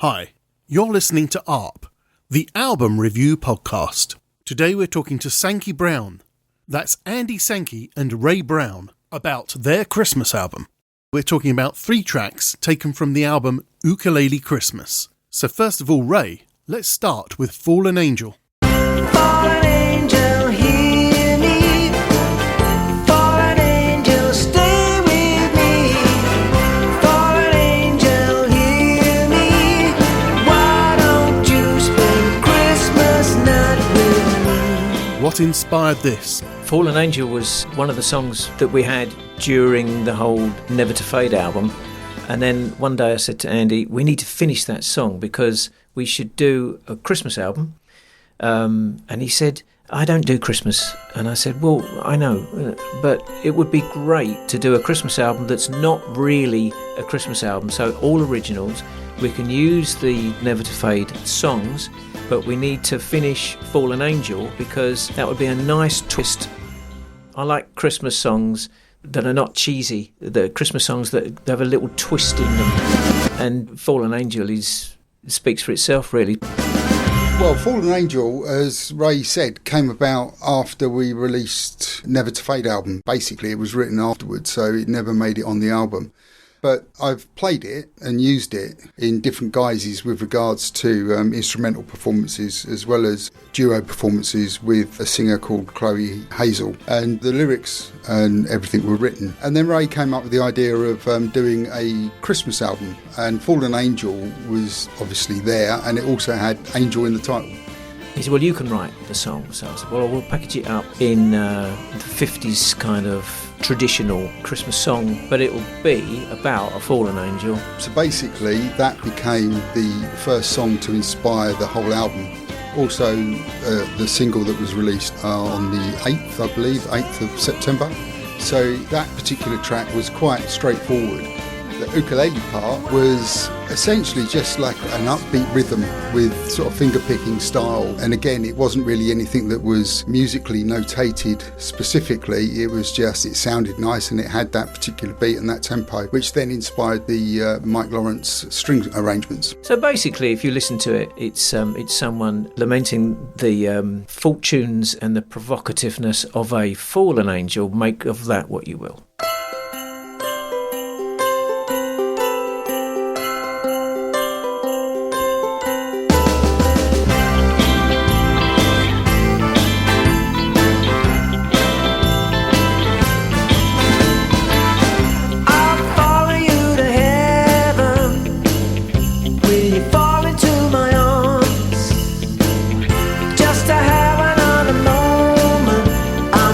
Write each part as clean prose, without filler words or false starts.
Hi, you're listening to ARP, the album review podcast. Today we're talking to Sankey Brown, that's Andy Sankey and Ray Brown, about their Christmas album. We're talking about 3 tracks taken from the album Ukulele Christmas. So first of all, Ray, let's start with Fallen Angel. Fallen angel, hear me. Fallen angel, stay with me. Fallen angel, hear me. Why don't you spend Christmas night with me? What inspired this? Fallen Angel was one of the songs that we had during the whole Never to Fade album. And then one day I said to Andy, we need to finish that song because we should do a Christmas album. And he said, I don't do Christmas. And I said, well, I know, but it would be great to do a Christmas album that's not really a Christmas album. So all originals, we can use the Never to Fade songs, but we need to finish Fallen Angel because that would be a nice twist. I like Christmas songs that are not cheesy, the Christmas songs that have a little twist in them. And Fallen Angel speaks for itself, really. Well, Fallen Angel, as Ray said, came about after we released Never to Fade album. Basically, it was written afterwards, so it never made it on the album. But I've played it and used it in different guises with regards to instrumental performances as well as duo performances with a singer called Chloe Hazel. And the lyrics and everything were written. And then Ray came up with the idea of doing a Christmas album. And Fallen Angel was obviously there, and it also had Angel in the title. He said, well, you can write the song. So I said, well, we'll package it up in the 50s kind of traditional Christmas song, but it will be about a fallen angel. So basically, that became the first song to inspire the whole album. Also, the single that was released on the 8th, I believe, 8th of September. So that particular track was quite straightforward. The ukulele part was essentially just like an upbeat rhythm with sort of finger-picking style. And again, it wasn't really anything that was musically notated specifically. It was just, it sounded nice and it had that particular beat and that tempo, which then inspired the Mike Lawrence string arrangements. So basically, if you listen to it, it's someone lamenting the fortunes and the provocativeness of a fallen angel. Make of that what you will.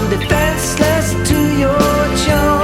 Defenseless to your charm.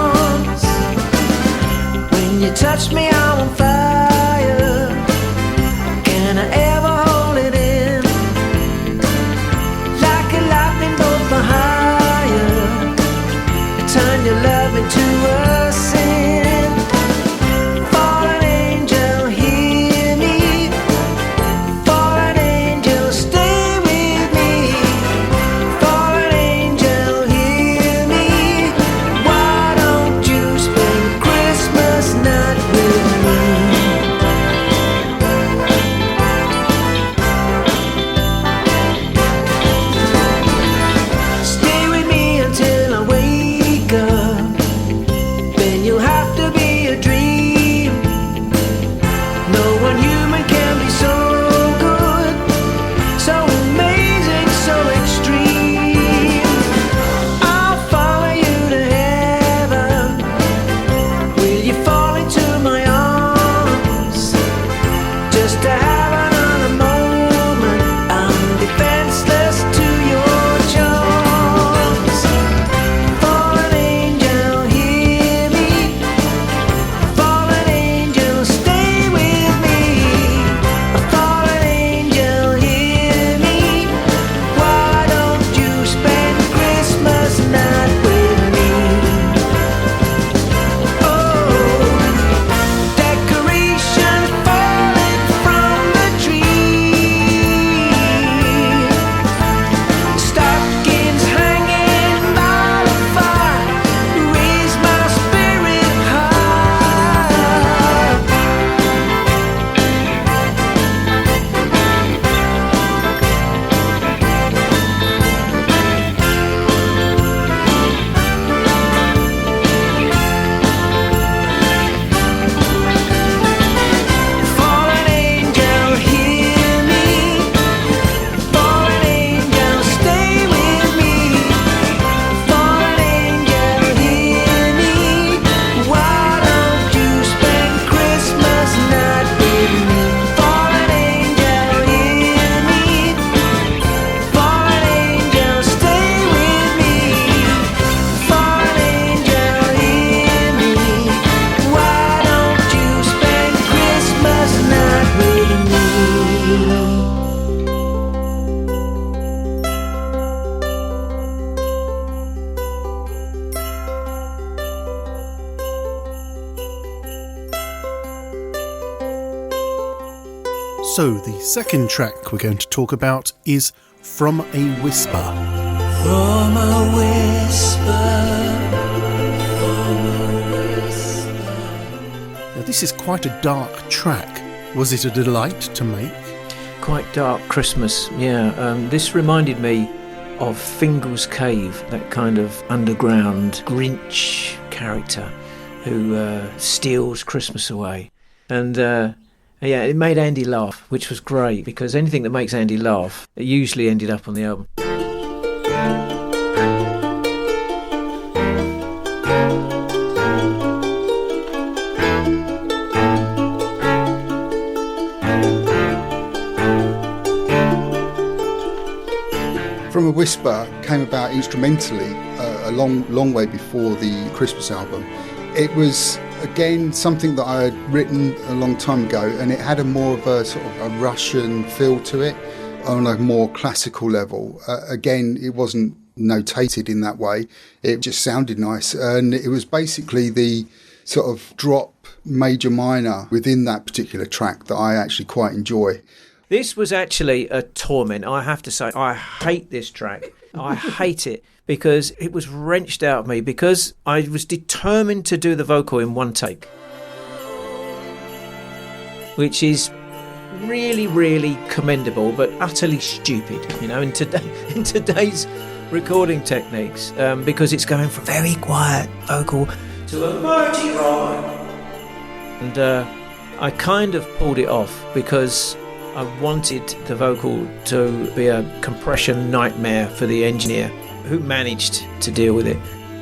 So the second track we're going to talk about is From a Whisper. From a whisper, from a whisper. Now this is quite a dark track. Was it a delight to make? Quite dark Christmas, yeah. This reminded me of Fingal's Cave, that kind of underground Grinch character who steals Christmas away. And yeah, it made Andy laugh, which was great, because anything that makes Andy laugh, it usually ended up on the album. From a Whisper came about instrumentally a long way before the Christmas album. It was, again, something that I had written a long time ago, and it had a more of a sort of a Russian feel to it on a more classical level. Again, it wasn't notated in that way. It just sounded nice, and it was basically the sort of drop major minor within that particular track that I actually quite enjoy. This was actually a torment, I have to say. I hate this track. I hate it because it was wrenched out of me because I was determined to do the vocal in one take, which is really, really commendable, but utterly stupid, you know, in today's recording techniques, because it's going from very quiet vocal to a mighty roar. And I kind of pulled it off because I wanted the vocal to be a compression nightmare for the engineer who managed to deal with it,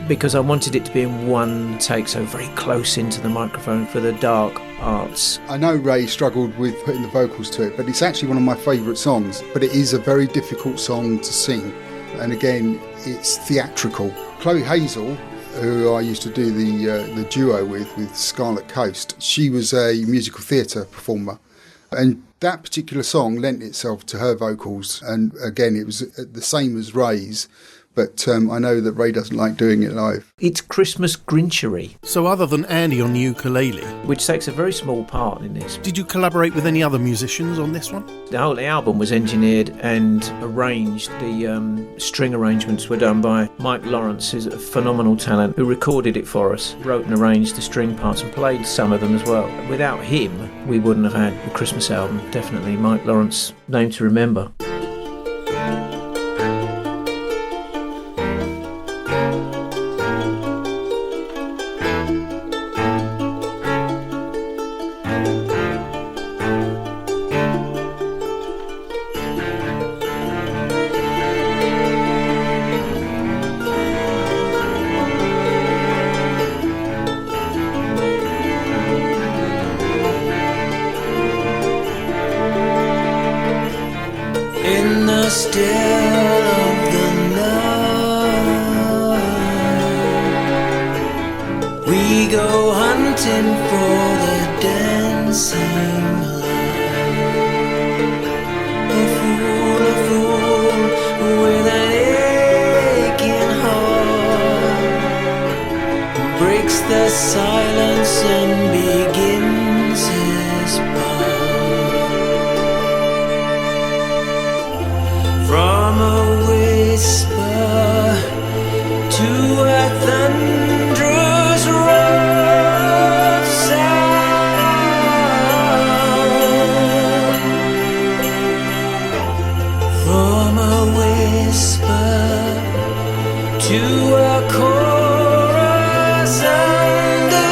because I wanted it to be in one take, so very close into the microphone for the dark parts. I know Ray struggled with putting the vocals to it, but it's actually one of my favourite songs. But it is a very difficult song to sing, and again, it's theatrical. Chloe Hazel, who I used to do the duo with Scarlet Coast, she was a musical theatre performer, and that particular song lent itself to her vocals, and again, it was the same as Ray's, but I know that Ray doesn't like doing it live. It's Christmas Grinchery. So other than Andy on the ukulele, which takes a very small part in this. did you collaborate with any other musicians on this one? The whole album was engineered and arranged. The string arrangements were done by Mike Lawrence, who's a phenomenal talent, who recorded it for us, wrote and arranged the string parts and played some of them as well. Without him, we wouldn't have had the Christmas album. Definitely Mike Lawrence, name to remember. In the still of the night, we go hunting for the dancing light. A fool with an aching heart breaks the silence and begins his part. From a whisper to a thunderous rough sound. From a whisper to a chorus underground.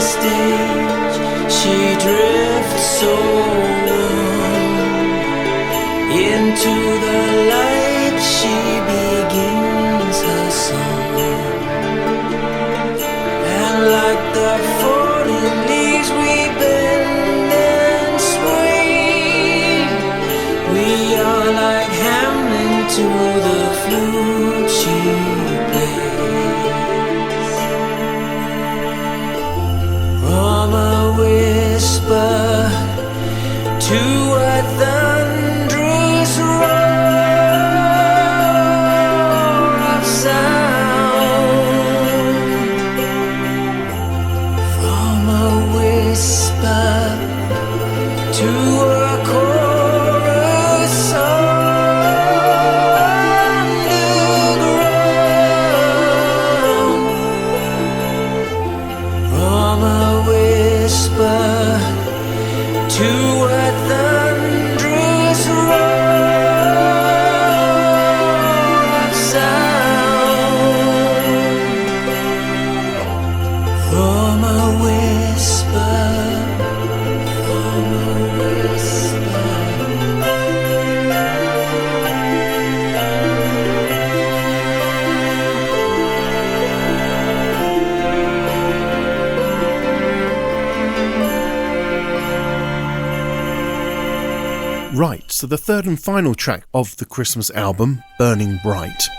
stage, she drifts so warm. Into the light she begins her song. And like the falling leaves we bend and sway. We are like Hamlet to the flute she plays. From a whisper to a thunderous roar of sound. From a whisper to a chorus underground. From a whisper to a thunderous roar of sound. From a whisper, from a whisper. Right, so the third and final track of the Christmas album, Burning Bright.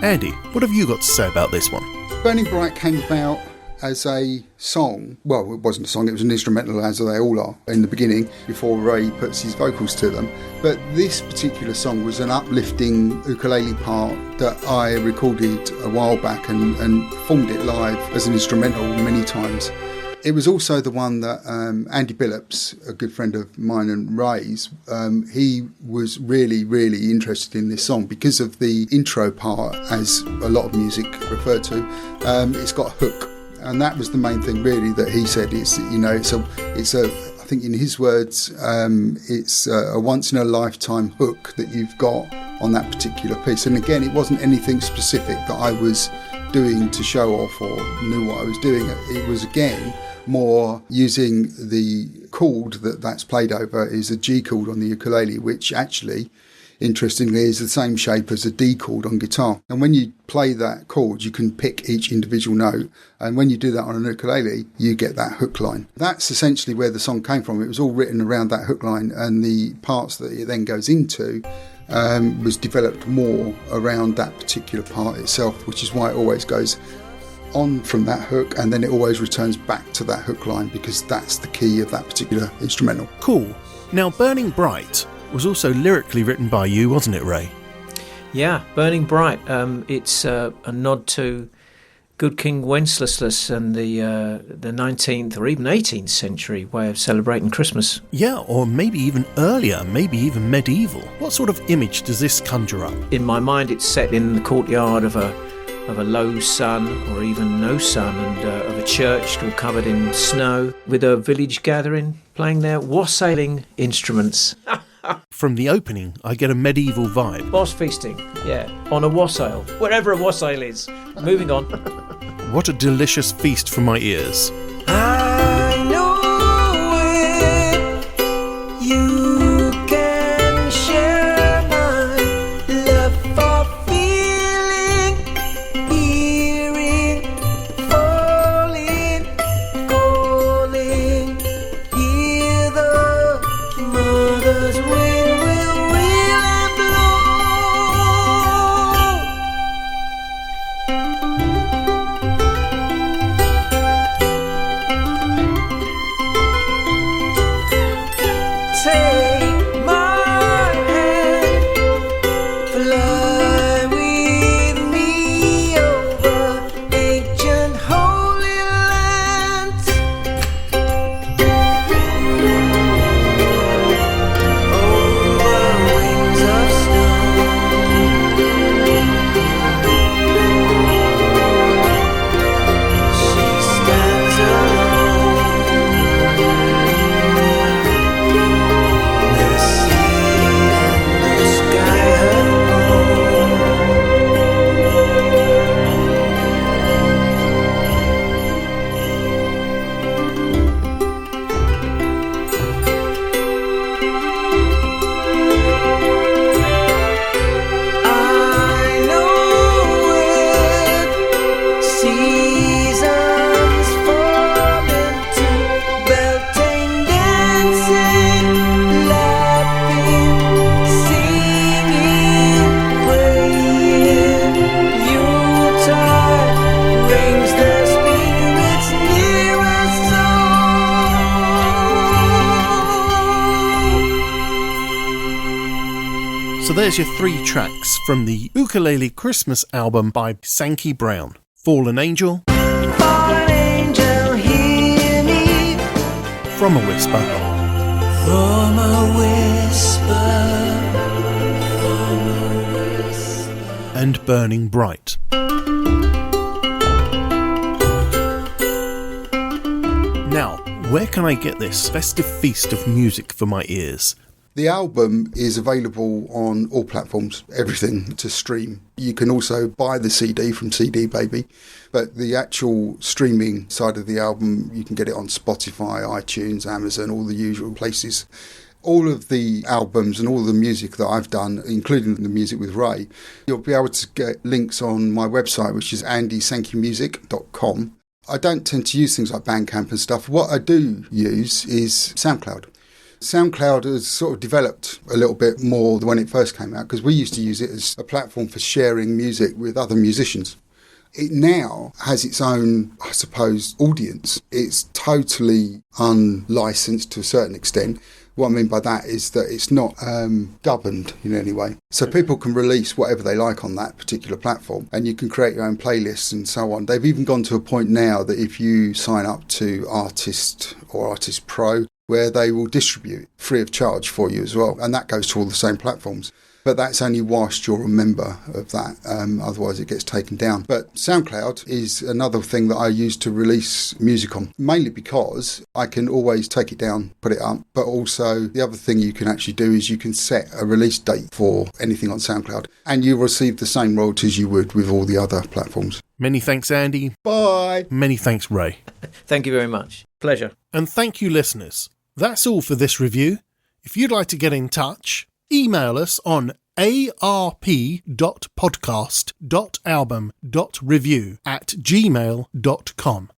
Andy, what have you got to say about this one? Burning Bright came about as a song. Well, it wasn't a song, it was an instrumental, as they all are in the beginning, before Ray puts his vocals to them. But this particular song was an uplifting ukulele part that I recorded a while back and performed it live as an instrumental many times. It was also the one that Andy Billups, a good friend of mine and Ray's, he was really, really interested in this song because of the intro part, as a lot of music referred to. It's got a hook, and that was the main thing really that he said. It's a I think in his words, it's a once in a lifetime hook that you've got on that particular piece. And again, it wasn't anything specific that I was doing to show off or knew what I was doing. It was again more using the chord that's played over is a G chord on the ukulele, which actually, interestingly, is the same shape as a D chord on guitar. And when you play that chord, you can pick each individual note. And when you do that on an ukulele, you get that hook line. That's essentially where the song came from. It was all written around that hook line, and the parts that it then goes into was developed more around that particular part itself, which is why it always goes on from that hook and then it always returns back to that hook line, because that's the key of that particular instrumental. Cool. Now, Burning Bright was also lyrically written by you, wasn't it, Ray? Yeah, Burning Bright. It's a nod to Good King Wenceslas and the 19th or even 18th century way of celebrating Christmas. Yeah, or maybe even earlier, maybe even medieval. What sort of image does this conjure up? In my mind, it's set in the courtyard of a low sun or even no sun, and of a church all covered in snow, with a village gathering playing their wassailing instruments. From the opening, I get a medieval vibe. Boss feasting, yeah, on a wassail, wherever a wassail is. Moving on. What a delicious feast for my ears. I know it. You can share my love for feeling, hearing, falling, calling. Hear the mother's wind will reel and blow. there's your 3 tracks from the Ukulele Christmas album by Sankey Brown. Fallen Angel, Fallen angel, hear me From a Whisper, from a whisper. and Burning Bright. Now, where can I get this festive feast of music for my ears? The album is available on all platforms, everything to stream. You can also buy the CD from CD Baby, but the actual streaming side of the album, you can get it on Spotify, iTunes, Amazon, all the usual places. All of the albums and all the music that I've done, including the music with Ray, you'll be able to get links on my website, which is andysankeymusic.com. I don't tend to use things like Bandcamp and stuff. What I do use is SoundCloud. SoundCloud has sort of developed a little bit more than when it first came out, because we used to use it as a platform for sharing music with other musicians. It now has its own, I suppose, audience. It's totally unlicensed to a certain extent. What I mean by that is that it's not governed in any way. So people can release whatever they like on that particular platform, and you can create your own playlists and so on. They've even gone to a point now that if you sign up to Artist or Artist Pro, where they will distribute free of charge for you as well. And that goes to all the same platforms. But that's only whilst you're a member of that, otherwise it gets taken down. But SoundCloud is another thing that I use to release music on, mainly because I can always take it down, put it up, but also the other thing you can actually do is you can set a release date for anything on SoundCloud, and you'll receive the same royalties you would with all the other platforms. Many thanks, Andy. Bye! Many thanks, Ray. Thank you very much. Pleasure. And thank you, listeners. That's all for this review. If you'd like to get in touch, email us on arp.podcast.album.review@gmail.com.